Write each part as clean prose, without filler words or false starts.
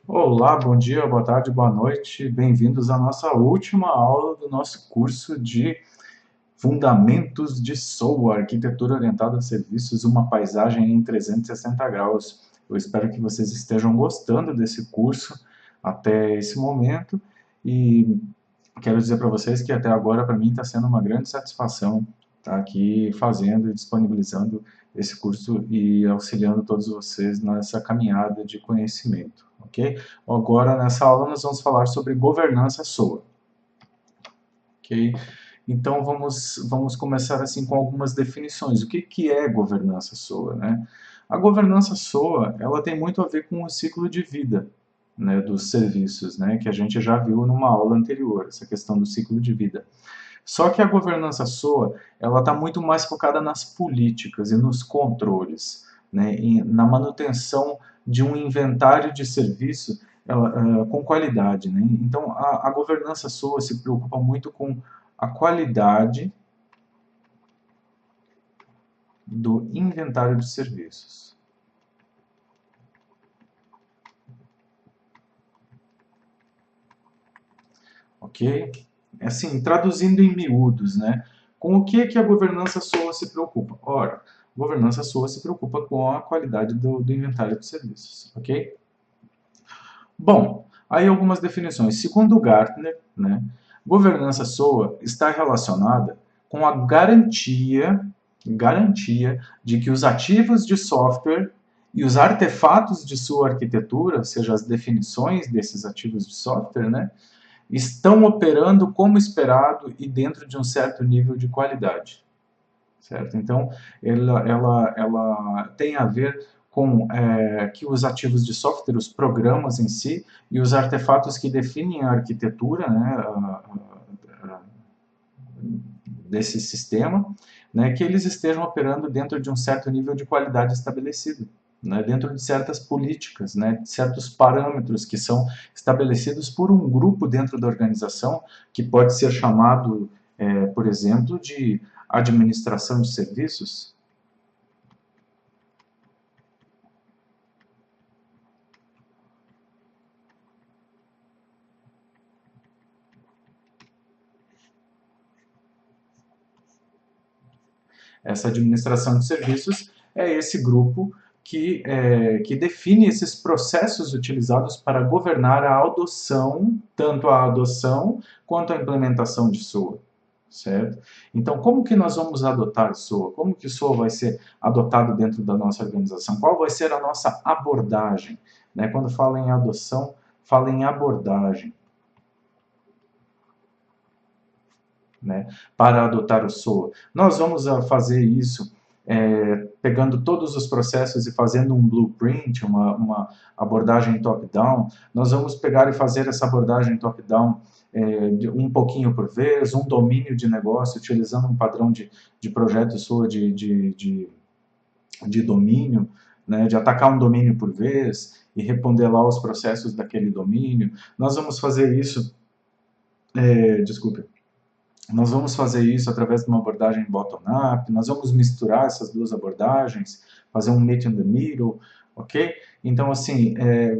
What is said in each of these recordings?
Olá, bom dia, boa tarde, boa noite. Bem-vindos à nossa última aula do nosso curso de Fundamentos de SOA, Arquitetura Orientada a Serviços, uma paisagem em 360 graus. Eu espero que vocês estejam gostando desse curso até esse momento e quero dizer para vocês que até agora para mim está sendo uma grande satisfação estar aqui fazendo e disponibilizando esse curso e auxiliando todos vocês nessa caminhada de conhecimento, ok? Agora nessa aula nós vamos falar sobre governança SOA, ok? Então vamos começar assim com algumas definições. O que é governança SOA, né? A governança SOA, ela tem muito a ver com o ciclo de vida, né, dos serviços, né, que a gente já viu numa aula anterior, essa questão do ciclo de vida. Só que a governança SOA, ela está muito mais focada nas políticas e nos controles, né, na manutenção de um inventário de serviço com qualidade, né? Então, a governança SOA se preocupa muito com a qualidade do inventário de serviços. Ok? Assim, traduzindo em miúdos, né? Com o que a governança SOA se preocupa? Ora, a governança SOA se preocupa com a qualidade do inventário de serviços, ok? Bom, aí algumas definições. Segundo Gartner, né, governança SOA está relacionada com a garantia de que os ativos de software e os artefatos de sua arquitetura, ou seja, as definições desses ativos de software, né, estão operando como esperado e dentro de um certo nível de qualidade. Certo? Então, ela tem a ver com que os ativos de software, os programas em si, e os artefatos que definem a arquitetura, né, desse sistema, né, que eles estejam operando dentro de um certo nível de qualidade estabelecido, né, dentro de certas políticas, né, de certos parâmetros que são estabelecidos por um grupo dentro da organização, que pode ser chamado, por exemplo, de administração de serviços. Essa administração de serviços é esse grupo que define esses processos utilizados para governar a adoção, tanto a adoção quanto a implementação de SOA. Certo? Então, como que nós vamos adotar SOA? Como que SOA vai ser adotado dentro da nossa organização? Qual vai ser a nossa abordagem? Né? Quando fala em adoção, fala em abordagem. Né, para adotar o SOA. Nós vamos fazer isso pegando todos os processos e fazendo um blueprint, uma abordagem top-down. Nós vamos pegar e fazer essa abordagem top-down um pouquinho por vez, um domínio de negócio, utilizando um padrão de projeto SOA de domínio, né, de atacar um domínio por vez e responder lá os processos daquele domínio. Nós vamos fazer isso, desculpe, nós vamos fazer isso através de uma abordagem bottom-up, nós vamos misturar essas duas abordagens, fazer um meet in the middle, ok? Então, assim,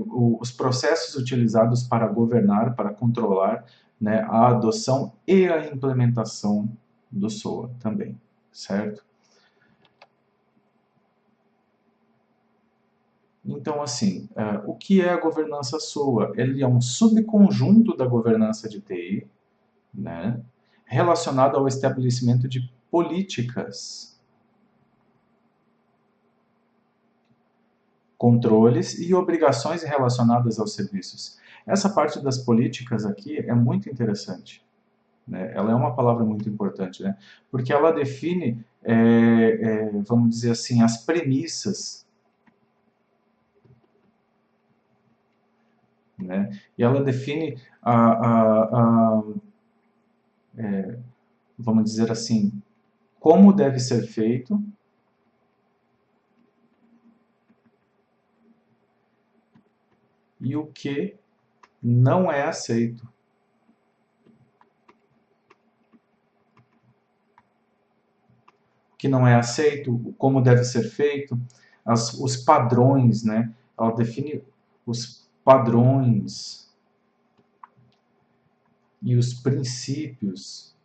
os processos utilizados para governar, para controlar, né, a adoção e a implementação do SOA também, certo? Então, assim, o que é a governança SOA? Ele é um subconjunto da governança de TI, né, relacionado ao estabelecimento de políticas, controles e obrigações relacionadas aos serviços. Essa parte das políticas aqui é muito interessante. Né? Ela é uma palavra muito importante, né? Porque ela define, vamos dizer assim, as premissas, né? E ela define vamos dizer assim, como deve ser feito e o que não é aceito. O que não é aceito, como deve ser feito, os padrões, né? Ela define padrões e os princípios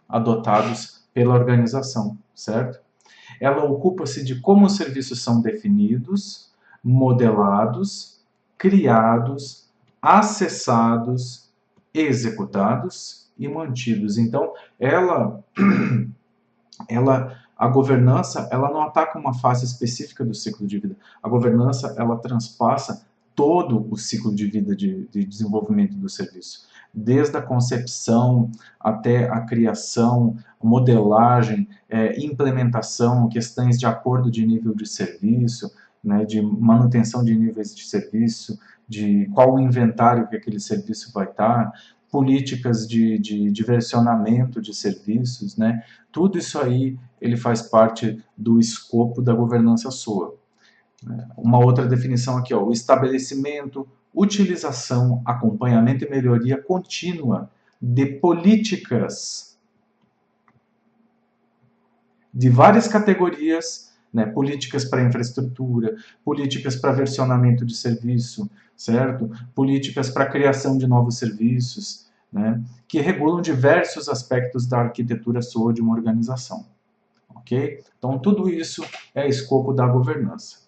adotados pela organização, certo? Ela ocupa-se de como os serviços são definidos, modelados, criados, acessados, executados e mantidos. Então, a governança, ela não ataca uma fase específica do ciclo de vida. A governança, ela transpassa todo o ciclo de vida de desenvolvimento do serviço, desde a concepção até a criação, modelagem, implementação, questões de acordo de nível de serviço, né, de manutenção de níveis de serviço, de qual o inventário que aquele serviço vai estar, políticas de diversionamento de serviços, né, tudo isso aí ele faz parte do escopo da governança SOA. Uma outra definição aqui, ó, o estabelecimento, utilização, acompanhamento e melhoria contínua de políticas de várias categorias, né, políticas para infraestrutura, políticas para versionamento de serviço, certo? Políticas para criação de novos serviços, né, que regulam diversos aspectos da arquitetura SOA de uma organização. Ok? Então, tudo isso é escopo da governança.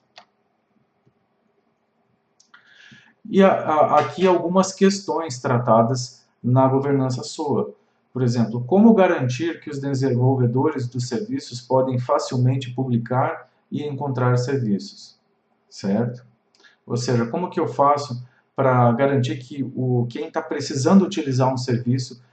E aqui algumas questões tratadas na governança SOA. Por exemplo, como garantir que os desenvolvedores dos serviços podem facilmente publicar e encontrar serviços, certo? Ou seja, como que eu faço para garantir que quem está precisando utilizar um serviço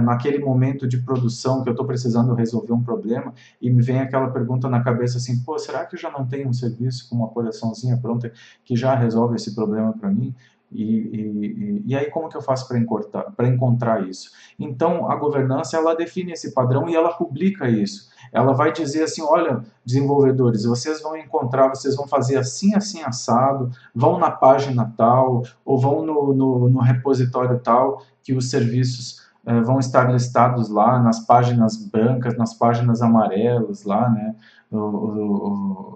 naquele momento de produção que eu estou precisando resolver um problema e me vem aquela pergunta na cabeça assim, pô, será que eu já não tenho um serviço com uma coleçãozinha pronta que já resolve esse problema para mim? E aí como que eu faço para encontrar isso? Então a governança ela define esse padrão e ela publica isso. Ela vai dizer assim, olha, desenvolvedores, vocês vão encontrar, vocês vão fazer assim, assim, assado, vão na página tal, ou vão no repositório tal, que os serviços vão estar listados lá nas páginas brancas, nas páginas amarelas lá, né?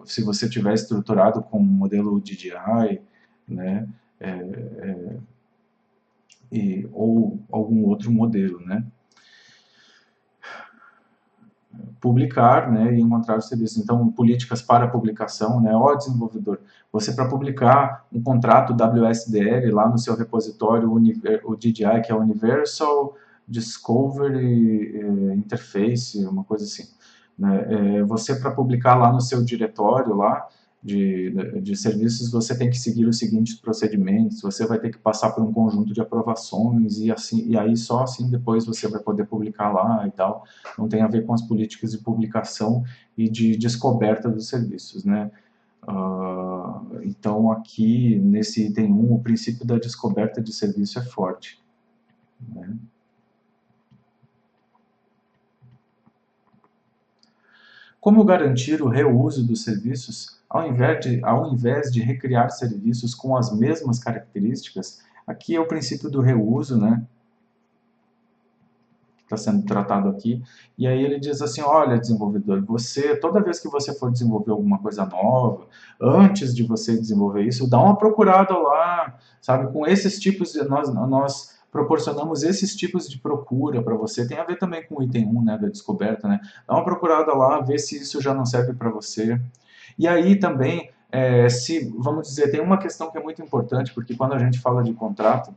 Se você tiver estruturado com o modelo DDI, né? Ou algum outro modelo, né? Publicar, né, e encontrar o serviço. Então, políticas para publicação, né, ó desenvolvedor, você para publicar um contrato WSDL lá no seu repositório, o DDI, que é Universal Discovery Interface, uma coisa assim, né, você para publicar lá no seu diretório lá, de serviços, você tem que seguir os seguintes procedimentos, você vai ter que passar por um conjunto de aprovações e assim, e aí só assim depois você vai poder publicar lá e tal. Não tem a ver com as políticas de publicação e de descoberta dos serviços, né? Então aqui nesse item 1, o princípio da descoberta de serviço é forte, né? Como garantir o reuso dos serviços ao invés de recriar serviços com as mesmas características? Aqui é o princípio do reuso, né? Está sendo tratado aqui. E aí ele diz assim, olha, desenvolvedor, toda vez que você for desenvolver alguma coisa nova, antes de você desenvolver isso, dá uma procurada lá, sabe? Com esses tipos, nós proporcionamos esses tipos de procura para você. Tem a ver também com o item 1, né, da descoberta, né? Dá uma procurada lá, vê se isso já não serve para você. E aí também, vamos dizer, tem uma questão que é muito importante, porque quando a gente fala de contrato,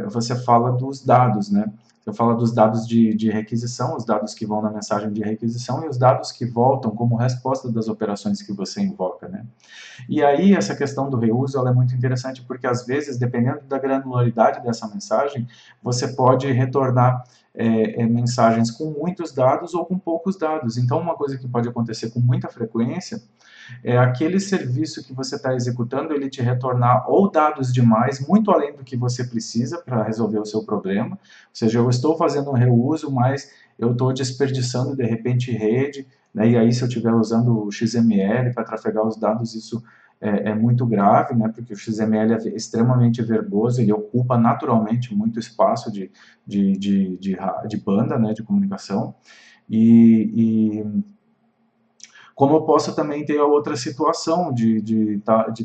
você fala dos dados, né? Você fala dos dados de requisição, os dados que vão na mensagem de requisição e os dados que voltam como resposta das operações que você invoca, né? E aí essa questão do reuso ela é muito interessante porque às vezes, dependendo da granularidade dessa mensagem, você pode retornar mensagens com muitos dados ou com poucos dados. Então uma coisa que pode acontecer com muita frequência é aquele serviço que você está executando, ele te retornar ou dados demais, muito além do que você precisa para resolver o seu problema, ou seja, eu estou fazendo um reuso, mas eu estou desperdiçando de repente rede, né, e aí se eu estiver usando o XML para trafegar os dados, isso é muito grave, né, porque o XML é extremamente verboso, ele ocupa naturalmente muito espaço de banda, né, de comunicação, e Como eu posso também ter a outra situação de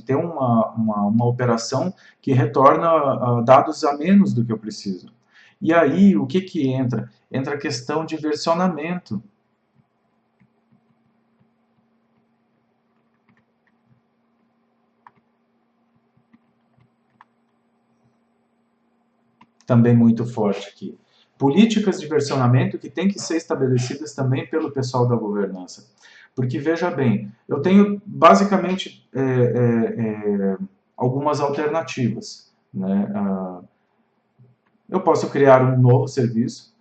ter uma operação que retorna dados a menos do que eu preciso. E aí, o que que entra? Entra a questão de versionamento. Também muito forte aqui. Políticas de versionamento que têm que ser estabelecidas também pelo pessoal da governança. Porque, veja bem, eu tenho basicamente algumas alternativas. Né? Eu posso criar um novo serviço,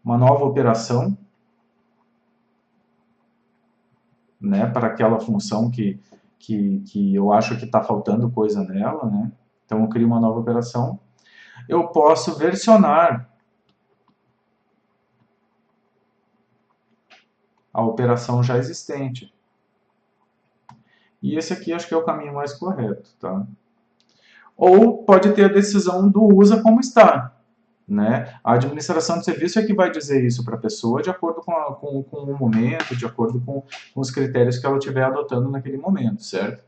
uma nova operação, né, para aquela função que eu acho que está faltando coisa nela. Né? Então, eu crio uma nova operação. Eu posso versionar a operação já existente. E esse aqui acho que é o caminho mais correto. Tá? Ou pode ter a decisão do usa como está. Né? A administração de serviço é que vai dizer isso para a pessoa de acordo com o momento, de acordo com os critérios que ela estiver adotando naquele momento, certo?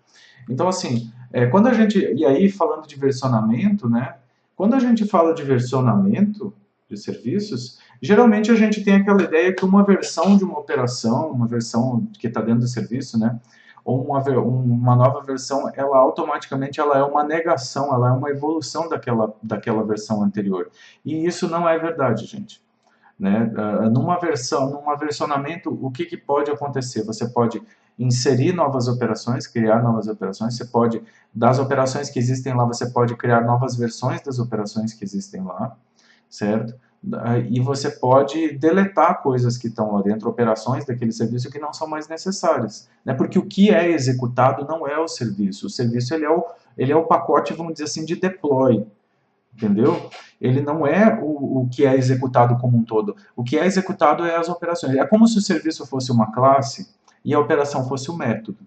Então, assim, quando a gente... E aí, falando de versionamento, né? Quando a gente fala de versionamento de serviços, geralmente a gente tem aquela ideia que uma versão de uma operação, uma versão que está dentro do serviço, né? Ou uma nova versão, ela automaticamente ela é uma negação, ela é uma evolução daquela versão anterior. E isso não é verdade, gente. Né? Numa versionamento, o que pode acontecer? Você pode inserir novas operações, criar novas operações, você pode, das operações que existem lá, você pode criar novas versões das operações que existem lá, certo? E você pode deletar coisas que estão lá dentro, operações daquele serviço que não são mais necessárias. Né? Porque o que é executado não é o serviço ele é o pacote, vamos dizer assim, de deploy. Entendeu? Ele não é o que é executado como um todo. O que é executado é as operações. É como se o serviço fosse uma classe e a operação fosse o método,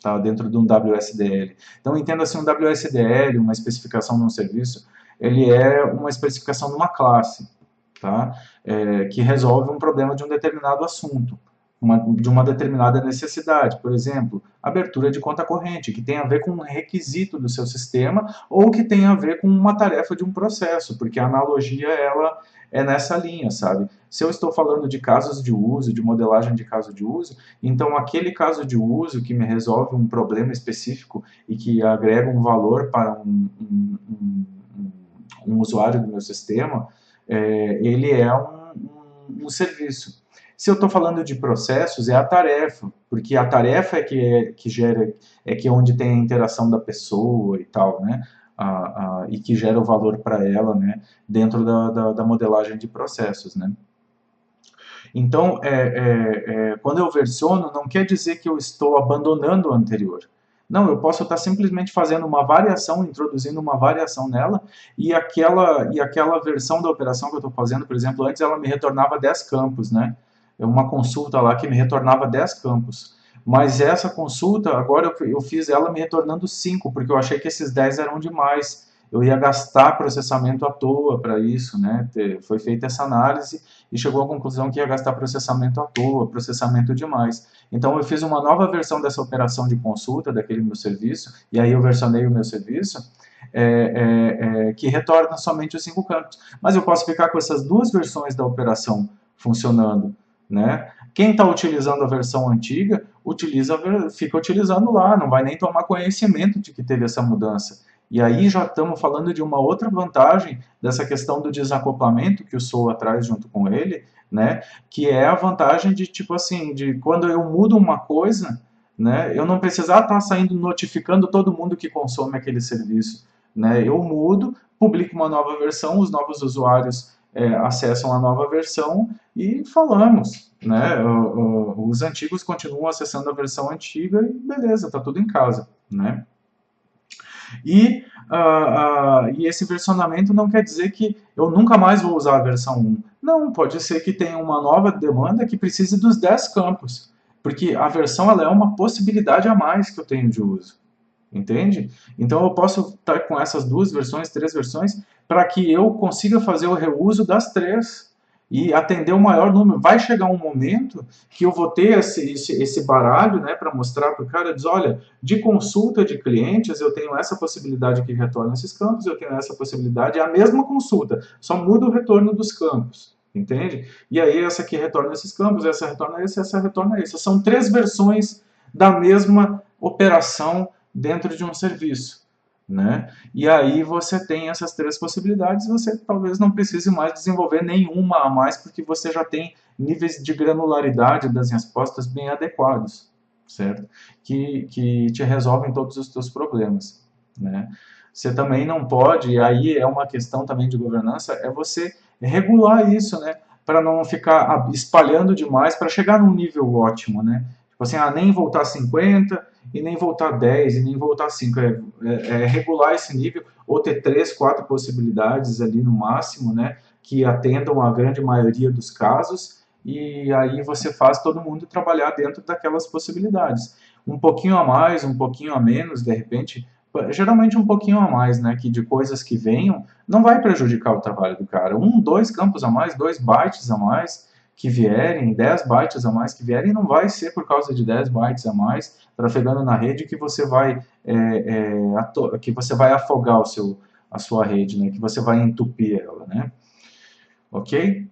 tá? Dentro de um WSDL. Então, entenda-se um WSDL, uma especificação de um serviço, ele é uma especificação de uma classe, tá? Que resolve um problema de um determinado assunto, de uma determinada necessidade. Por exemplo, abertura de conta corrente, que tem a ver com um requisito do seu sistema ou que tem a ver com uma tarefa de um processo, porque a analogia ela é nessa linha, sabe? Se eu estou falando de casos de uso, de modelagem de caso de uso, então aquele caso de uso que me resolve um problema específico e que agrega um valor para um usuário do meu sistema, ele é um serviço. Se eu estou falando de processos, é a tarefa, porque a tarefa que gera, que é onde tem a interação da pessoa e tal, né? E que gera o valor para ela, né? Dentro da modelagem de processos, né? Então, quando eu versiono, não quer dizer que eu estou abandonando o anterior. Não, eu posso estar simplesmente fazendo uma variação, introduzindo uma variação nela, e aquela versão da operação que eu estou fazendo, por exemplo, antes ela me retornava 10 campos, né? Uma consulta lá que me retornava 10 campos. Mas essa consulta, agora eu fiz ela me retornando 5, porque eu achei que esses 10 eram demais. Eu ia gastar processamento à toa para isso, né? Foi feita essa análise e chegou à conclusão que ia gastar processamento à toa, processamento demais. Então eu fiz uma nova versão dessa operação de consulta daquele meu serviço, e aí eu versionei o meu serviço, que retorna somente os 5 campos. Mas eu posso ficar com essas duas versões da operação funcionando, né? Quem está utilizando a versão antiga, fica utilizando lá, não vai nem tomar conhecimento de que teve essa mudança. E aí já estamos falando de uma outra vantagem dessa questão do desacoplamento que o SOA traz junto com ele, né? Que é a vantagem de, tipo assim, de quando eu mudo uma coisa, né? Eu não precisar estar saindo notificando todo mundo que consome aquele serviço, né? Eu mudo, publico uma nova versão, os novos usuários acessam a nova versão e falamos, né? Os antigos continuam acessando a versão antiga e beleza, está tudo em casa, né? E esse versionamento não quer dizer que eu nunca mais vou usar a versão 1. Não, pode ser que tenha uma nova demanda que precise dos 10 campos, porque a versão ela é uma possibilidade a mais que eu tenho de uso. Entende? Então eu posso estar com essas duas versões, três versões, para que eu consiga fazer o reuso das três. e atender o maior número. Vai chegar um momento que eu vou ter esse baralho, né, para mostrar para o cara, diz, olha, de consulta de clientes, eu tenho essa possibilidade que retorna esses campos, eu tenho essa possibilidade, é a mesma consulta, só muda o retorno dos campos, entende? E aí essa aqui retorna esses campos, essa retorna esse, essa retorna esse. São três versões da mesma operação dentro de um serviço. Né? E aí você tem essas três possibilidades, você talvez não precise mais desenvolver nenhuma a mais, porque você já tem níveis de granularidade das respostas bem adequados, certo? Que te resolvem todos os teus problemas, né? Você também não pode, e aí é uma questão também de governança, é você regular isso, né? Para não ficar espalhando demais, para chegar num nível ótimo, né? Tipo assim, nem voltar a 50, e nem voltar 10, e nem voltar 5. É regular esse nível, ou ter 3, 4 possibilidades ali no máximo, né, que atendam a grande maioria dos casos, e aí você faz todo mundo trabalhar dentro daquelas possibilidades. Um pouquinho a mais, um pouquinho a menos, de repente, geralmente um pouquinho a mais, né, que de coisas que venham, não vai prejudicar o trabalho do cara. 1, 2 campos a mais, 2 bytes a mais, que vierem, 10 bytes a mais que vierem, não vai ser por causa de 10 bytes a mais trafegando na rede que você vai afogar a sua rede, né? Que você vai entupir ela, né? Ok?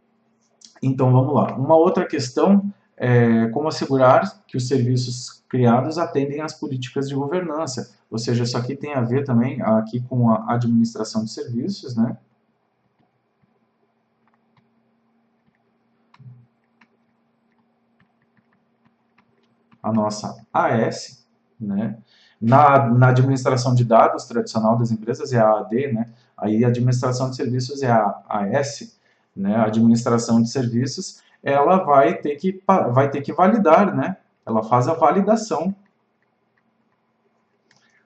Então vamos lá. Uma outra questão é como assegurar que os serviços criados atendem às políticas de governança. Ou seja, isso aqui tem a ver também aqui com a administração de serviços, né? A nossa AS, né? Na administração de dados tradicional das empresas é a AD, né? Aí a administração de serviços é a AS, né? A administração de serviços, ela vai ter que validar, né? Ela faz a validação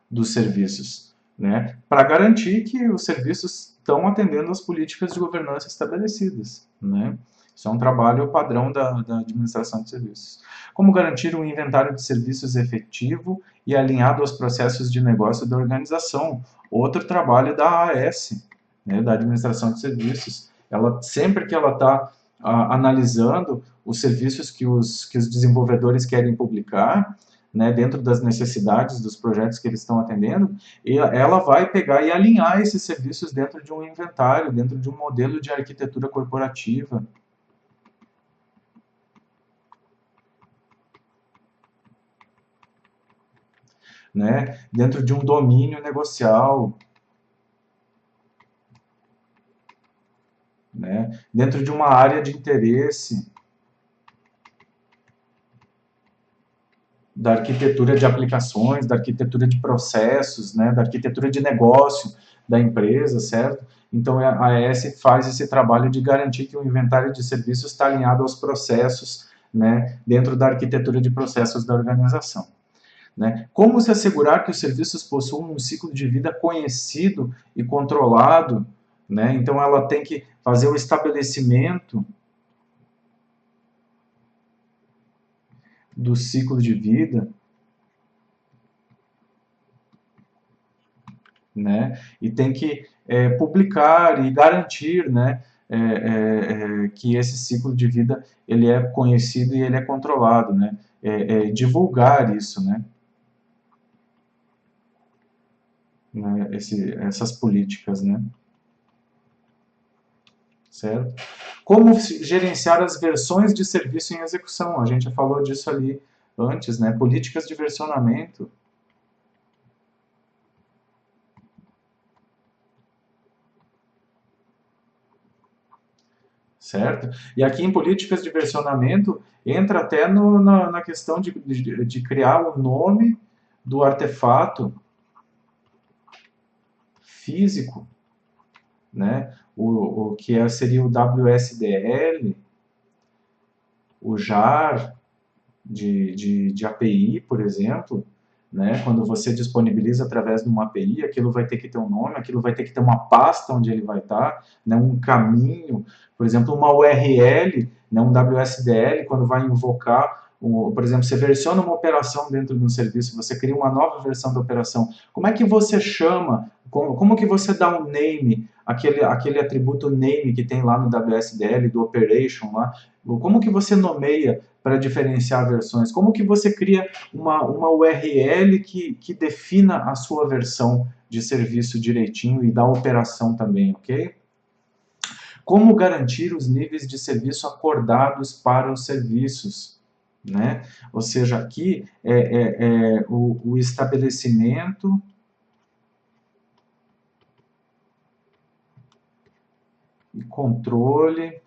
dos serviços, né? Para garantir que os serviços estão atendendo às políticas de governança estabelecidas, né? Isso é um trabalho padrão da administração de serviços. Como garantir um inventário de serviços efetivo e alinhado aos processos de negócio da organização? Outro trabalho da AS, né, da administração de serviços. Ela, sempre que ela está analisando os serviços que os desenvolvedores querem publicar, né, dentro das necessidades dos projetos que eles estão atendendo, e ela vai pegar e alinhar esses serviços dentro de um inventário, dentro de um modelo de arquitetura corporativa. Né, dentro de um domínio negocial, né, dentro de uma área de interesse, da arquitetura de aplicações, da arquitetura de processos, né, da arquitetura de negócio da empresa, certo? Então a AS faz esse trabalho de garantir que o inventário de serviços está alinhado aos processos, né, dentro da arquitetura de processos da organização. Né? Como se assegurar que os serviços possuam um ciclo de vida conhecido e controlado? Né? Então ela tem que fazer o estabelecimento do ciclo de vida, né? E tem que publicar e garantir, né, que esse ciclo de vida ele é conhecido e ele é controlado, né? Divulgar isso, né? Essas políticas, né? Certo? Como gerenciar as versões de serviço em execução? A gente já falou disso ali antes, né? Políticas de versionamento. Certo? E aqui em políticas de versionamento entra até na questão de criar o nome do artefato físico, né? O que seria o WSDL, o JAR de API, por exemplo, né? Quando você disponibiliza através de uma API, aquilo vai ter que ter um nome, aquilo vai ter que ter uma pasta onde ele vai estar, né? Um caminho, por exemplo, uma URL, né? Um WSDL, quando vai invocar, por exemplo, você versiona uma operação dentro de um serviço, você cria uma nova versão da operação. Como é que você chama, como que você dá um name aquele atributo name que tem lá no WSDL, do operation lá, como que você nomeia para diferenciar versões? Como que você cria uma URL que defina a sua versão de serviço direitinho e da operação também, ok? Como garantir os níveis de serviço acordados para os serviços, né? Ou seja, aqui o estabelecimento e controle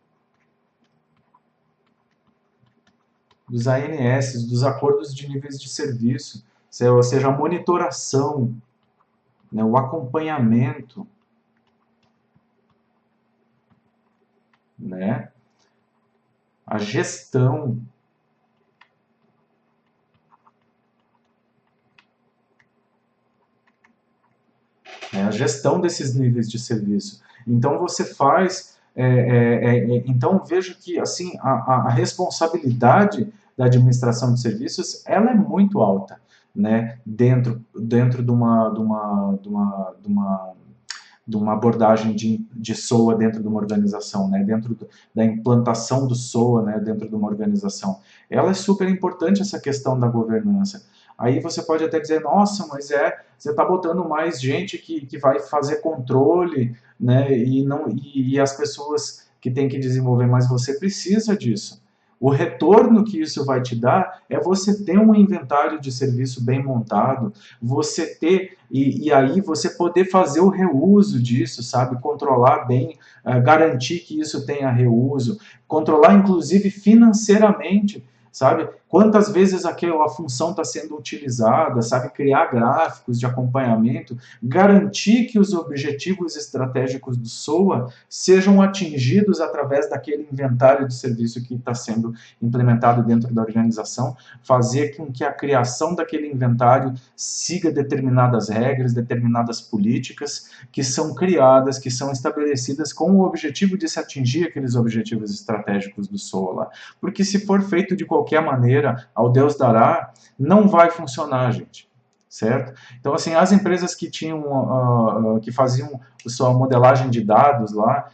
dos ANS, dos acordos de níveis de serviço, ou seja, a monitoração, né, o acompanhamento, né, a gestão, né, a gestão desses níveis de serviço. Então você faz, então vejo que assim a responsabilidade da administração de serviços ela é muito alta, né, dentro de uma abordagem de SOA dentro de uma organização, né, dentro da implantação do SOA, né, dentro de uma organização. Ela é super importante, essa questão da governança. Aí você pode até dizer, nossa, mas você está botando mais gente que vai fazer controle, né, e as pessoas que têm que desenvolver, mas você precisa disso. O retorno que isso vai te dar é você ter um inventário de serviço bem montado, você ter, e aí você poder fazer o reuso disso, sabe? Controlar bem, garantir que isso tenha reuso, controlar inclusive financeiramente, sabe? Quantas vezes aquela função está sendo utilizada, sabe? Criar gráficos de acompanhamento, garantir que os objetivos estratégicos do SOA sejam atingidos através daquele inventário de serviço que está sendo implementado dentro da organização, fazer com que a criação daquele inventário siga determinadas regras, determinadas políticas que são criadas, que são estabelecidas com o objetivo de se atingir aqueles objetivos estratégicos do SOA lá. Porque se for feito de qualquer maneira, ao Deus dará, não vai funcionar, gente. Certo? Então, assim, as empresas que tinham, que faziam sua modelagem de dados lá,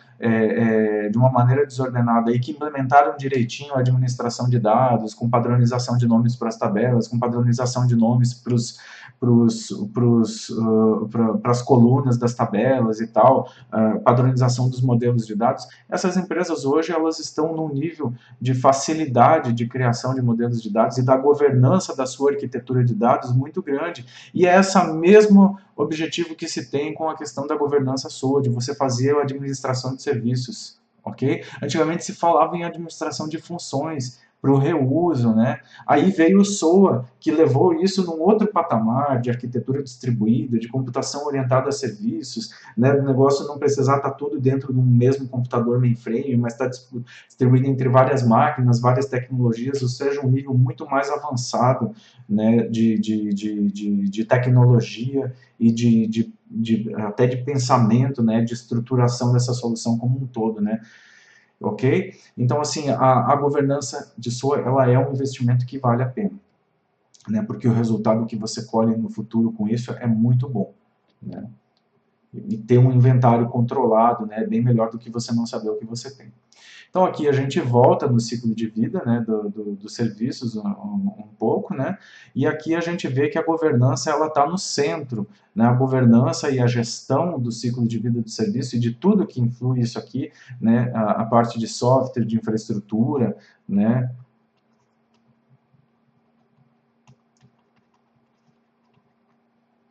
de uma maneira desordenada e que implementaram direitinho a administração de dados, com padronização de nomes para as tabelas, com padronização de nomes para as colunas das tabelas e tal, padronização dos modelos de dados, essas empresas hoje elas estão num nível de facilidade de criação de modelos de dados e da governança da sua arquitetura de dados muito grande. E é esse mesmo objetivo que se tem com a questão da governança SOA, de você fazer a administração de serviços, ok? Antigamente se falava em administração de funções para o reuso, né? Aí veio o SOA, que levou isso num outro patamar de arquitetura distribuída, de computação orientada a serviços, né? O negócio não precisar estar tudo dentro de um mesmo computador mainframe, mas está distribuído entre várias máquinas, várias tecnologias, ou seja, um nível muito mais avançado, né, de tecnologia e até de pensamento, né, de estruturação dessa solução como um todo, né? Ok? Então, assim, a governança de SOA, ela é um investimento que vale a pena, né? Porque o resultado que você colhe no futuro com isso é muito bom, né? E ter um inventário controlado, né, é bem melhor do que você não saber o que você tem. Então aqui a gente volta no ciclo de vida, né, dos serviços um pouco, né, e aqui a gente vê que a governança ela está no centro, né, a governança e a gestão do ciclo de vida do serviço e de tudo que influi isso aqui, né, a parte de software, de infraestrutura, né,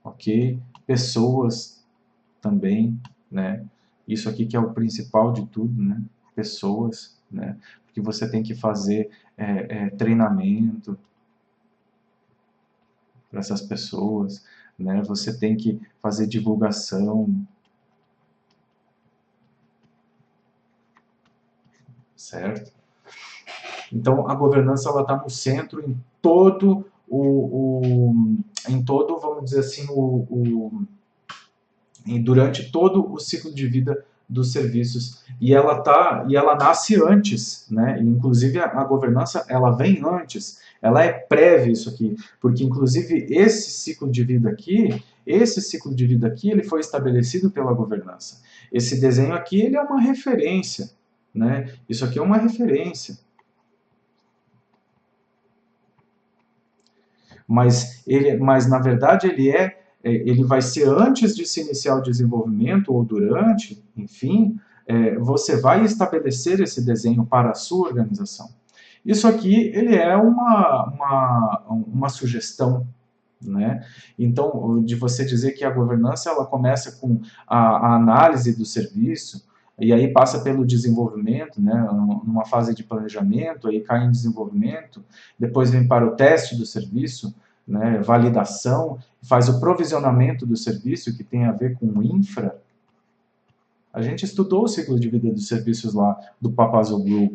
ok, pessoas também, né, isso aqui que é o principal de tudo, né, pessoas, né, porque você tem que fazer treinamento para essas pessoas, né, você tem que fazer divulgação, certo? Então a governança ela está no centro em todo em todo, vamos dizer assim, durante todo o ciclo de vida dos serviços, e ela nasce antes, né? E, inclusive a governança ela vem antes, ela é prévia isso aqui, porque inclusive esse ciclo de vida aqui, ele foi estabelecido pela governança. Esse desenho aqui, ele é uma referência, né? Isso aqui é uma referência. Mas na verdade ele vai ser antes de se iniciar o desenvolvimento ou durante, enfim, você vai estabelecer esse desenho para a sua organização. Isso aqui ele é uma sugestão, né? Então, de você dizer que a governança ela começa com a análise do serviço, e aí passa pelo desenvolvimento, né, numa fase de planejamento, aí cai em desenvolvimento, depois vem para o teste do serviço, né, validação, faz o provisionamento do serviço, que tem a ver com infra. A gente estudou o ciclo de vida dos serviços lá do Papazoglu,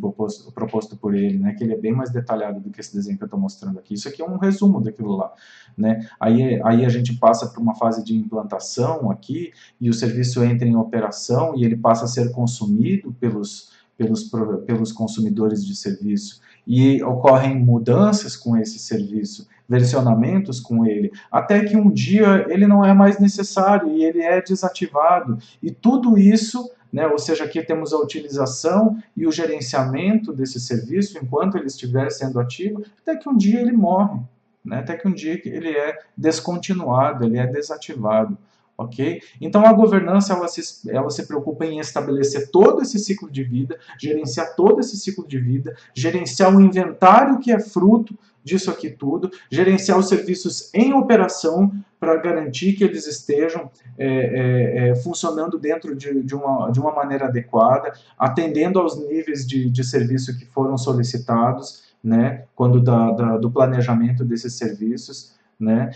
proposto por ele, né, que ele é bem mais detalhado do que esse desenho que eu estou mostrando aqui. Isso aqui é um resumo daquilo lá, né? Aí a gente passa por uma fase de implantação aqui, e o serviço entra em operação, e ele passa a ser consumido pelos consumidores de serviço, e ocorrem mudanças com esse serviço, versionamentos com ele, até que um dia ele não é mais necessário e ele é desativado. E tudo isso, né, ou seja, aqui temos a utilização e o gerenciamento desse serviço enquanto ele estiver sendo ativo, até que um dia ele morre, né, até que um dia ele é descontinuado, ele é desativado. Ok? Então a governança ela se preocupa em estabelecer todo esse ciclo de vida, gerenciar todo esse ciclo de vida, gerenciar o inventário que é fruto disso aqui tudo, gerenciar os serviços em operação para garantir que eles estejam funcionando dentro de uma maneira adequada, atendendo aos níveis de serviço que foram solicitados, né, quando do planejamento desses serviços, né,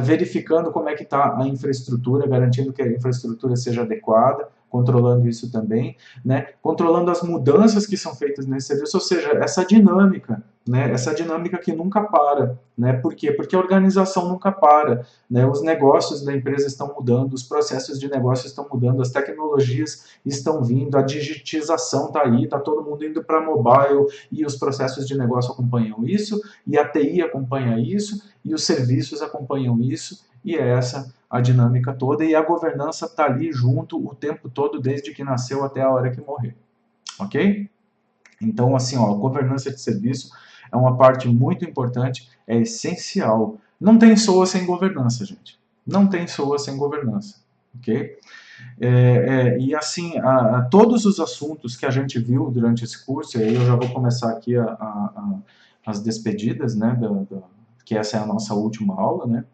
verificando como é que está a infraestrutura, garantindo que a infraestrutura seja adequada, controlando isso também, né, controlando as mudanças que são feitas nesse serviço, ou seja, essa dinâmica, né, essa dinâmica que nunca para, né, por quê? Porque a organização nunca para, né, os negócios da empresa estão mudando, os processos de negócio estão mudando, as tecnologias estão vindo, a digitização está aí, está todo mundo indo para mobile, e os processos de negócio acompanham isso, e a TI acompanha isso, e os serviços acompanham isso, e é essa a dinâmica toda, e a governança está ali junto o tempo todo, desde que nasceu até a hora que morrer. Ok? Então, assim, ó, a governança de serviço é uma parte muito importante, é essencial. Não tem SOA sem governança, gente. Não tem SOA sem governança. Ok? E assim, todos os assuntos que a gente viu durante esse curso, e aí eu já vou começar aqui as despedidas, né, que essa é a nossa última aula, né?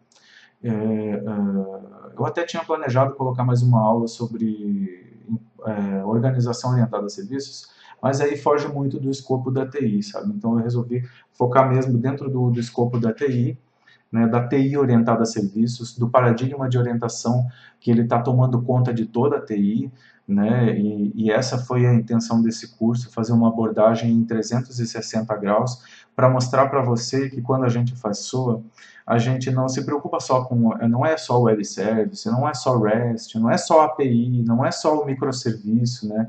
Eu até tinha planejado colocar mais uma aula sobre organização orientada a serviços, mas aí foge muito do escopo da TI, sabe? Então eu resolvi focar mesmo dentro do escopo da TI, né, da TI orientada a serviços, do paradigma de orientação que ele está tomando conta de toda a TI, né, e essa foi a intenção desse curso, fazer uma abordagem em 360 graus, para mostrar para você que quando a gente faz SOA, a gente não se preocupa só com, não é só o web service, não é só REST, não é só API, não é só o microserviço, né,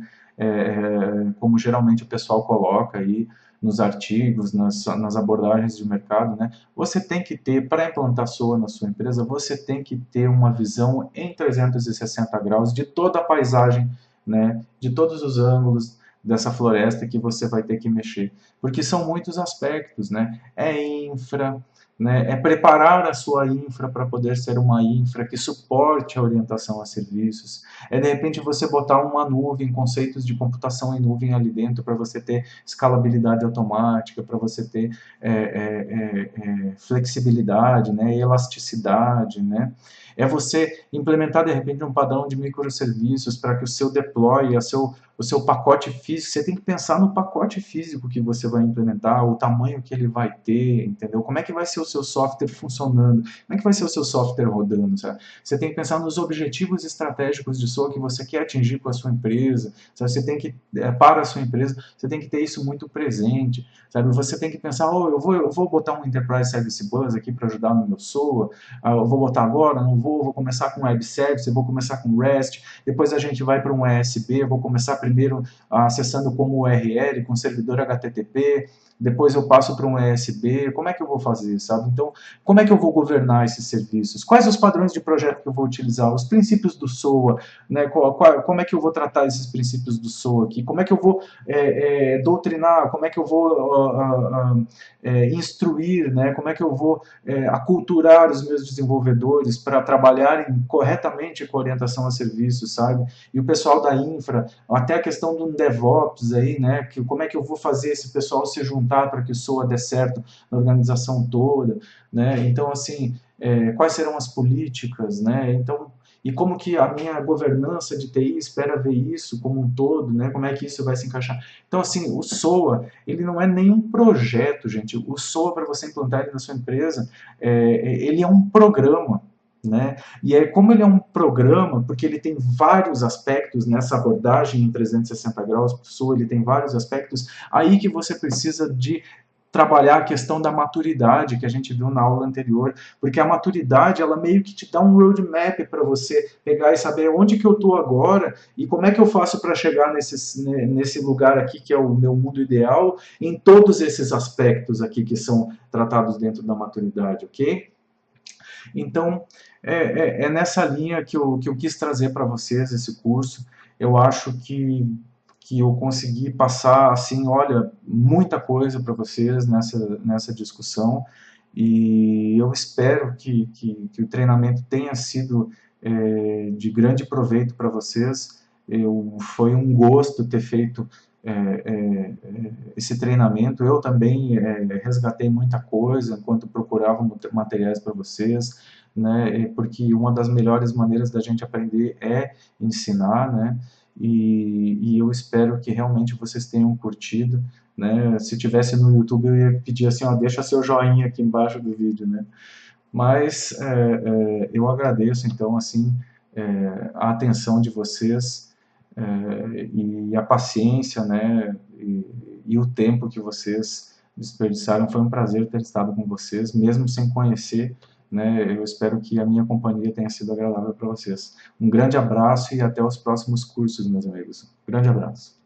como geralmente o pessoal coloca aí nos artigos, nas abordagens de mercado, né? Você tem que ter, para implantar SOA na sua empresa, você tem que ter uma visão em 360 graus de toda a paisagem, né? De todos os ângulos dessa floresta que você vai ter que mexer. Porque são muitos aspectos, né? É infra, né? É preparar a sua infra para poder ser uma infra que suporte a orientação a serviços. É, de repente, você botar uma nuvem, conceitos de computação em nuvem ali dentro para você ter escalabilidade automática, para você ter flexibilidade, né? Elasticidade, né? É você implementar, de repente, um padrão de microserviços para que o seu deploy, o seu pacote físico, você tem que pensar no pacote físico que você vai implementar, o tamanho que ele vai ter, entendeu? Como é que vai ser o seu software funcionando? Como é que vai ser o seu software rodando, sabe? Você tem que pensar nos objetivos estratégicos de SOA que você quer atingir com a sua empresa, sabe? Você tem que, para a sua empresa, você tem que ter isso muito presente, sabe? Você tem que pensar, eu vou botar um Enterprise Service Bus aqui para ajudar no meu SOA, eu vou botar agora, não vou começar com Web Service, eu vou começar com REST, depois a gente vai para um ESB, eu vou começar primeiro acessando como URL, com servidor HTTP, depois eu passo para um ESB, como é que eu vou fazer, sabe? Então, como é que eu vou governar esses serviços? Quais os padrões de projeto que eu vou utilizar? Os princípios do SOA, né? Como é que eu vou tratar esses princípios do SOA aqui? Como é que eu vou doutrinar? Como é que eu vou instruir, né? Como é que eu vou aculturar os meus desenvolvedores para trabalharem corretamente com orientação a serviços, sabe? E o pessoal da infra, até a questão do DevOps aí, né? Como é que eu vou fazer esse pessoal se juntar para que o SOA dê certo na organização toda, né? Então, assim, quais serão as políticas, né? Então, e como que a minha governança de TI espera ver isso como um todo, né? Como é que isso vai se encaixar? Então, assim, o SOA, ele não é nenhum projeto, gente. O SOA, para você implantar ele na sua empresa, ele é um programa, né? E como ele é um programa, porque ele tem vários aspectos nessa abordagem em 360 graus, o SOA ele tem vários aspectos, aí que você precisa de trabalhar a questão da maturidade que a gente viu na aula anterior, porque a maturidade ela meio que te dá um roadmap para você pegar e saber onde que eu estou agora e como é que eu faço para chegar nesse lugar aqui que é o meu mundo ideal em todos esses aspectos aqui que são tratados dentro da maturidade, ok? Então, é nessa linha que eu quis trazer para vocês esse curso. Eu acho que eu consegui passar, assim, olha, muita coisa para vocês nessa discussão, e eu espero que o treinamento tenha sido de grande proveito para vocês. Foi um gosto ter feito esse treinamento. Eu também resgatei muita coisa enquanto procurava materiais para vocês, né, porque uma das melhores maneiras da gente aprender é ensinar, né, e eu espero que realmente vocês tenham curtido, né, se tivesse no YouTube eu ia pedir assim, ó, deixa seu joinha aqui embaixo do vídeo, né, mas eu agradeço então, assim, a atenção de vocês e a paciência, né, e o tempo que vocês desperdiçaram. Foi um prazer ter estado com vocês, mesmo sem conhecer, né, eu espero que a minha companhia tenha sido agradável para vocês. Um grande abraço e até os próximos cursos, meus amigos. Grande abraço.